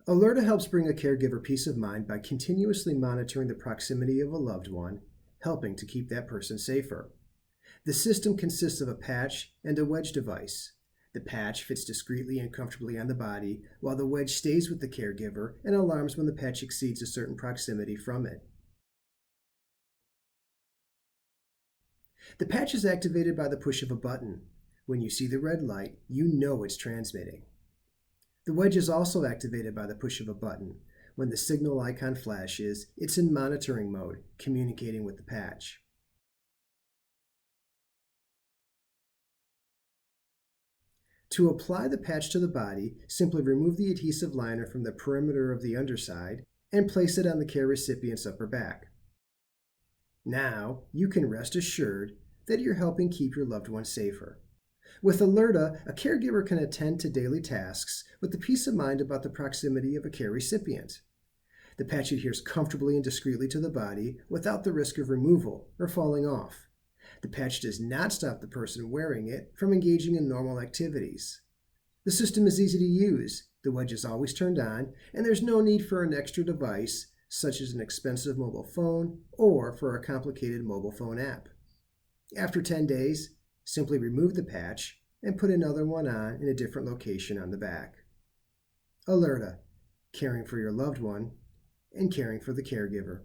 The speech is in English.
Alerta helps bring a caregiver peace of mind by continuously monitoring the proximity of a loved one, helping to keep that person safer. The system consists of a patch and a wedge device. The patch fits discreetly and comfortably on the body, while the wedge stays with the caregiver and alarms when the patch exceeds a certain proximity from it. The patch is activated by the push of a button. When you see the red light, you know it's transmitting. The wedge is also activated by the push of a button. When the signal icon flashes, it's in monitoring mode, communicating with the patch. To apply the patch to the body, simply remove the adhesive liner from the perimeter of the underside and place it on the care recipient's upper back. Now, you can rest assured that you're helping keep your loved one safer. With Alerta, a caregiver can attend to daily tasks with the peace of mind about the proximity of a care recipient. The patch adheres comfortably and discreetly to the body without the risk of removal or falling off. The patch does not stop the person wearing it from engaging in normal activities. The system is easy to use, the wedge is always turned on, and there's no need for an extra device, such as an expensive mobile phone or for a complicated mobile phone app. After 10 days, simply remove the patch and put another one on in a different location on the back. Alerta, caring for your loved one and caring for the caregiver.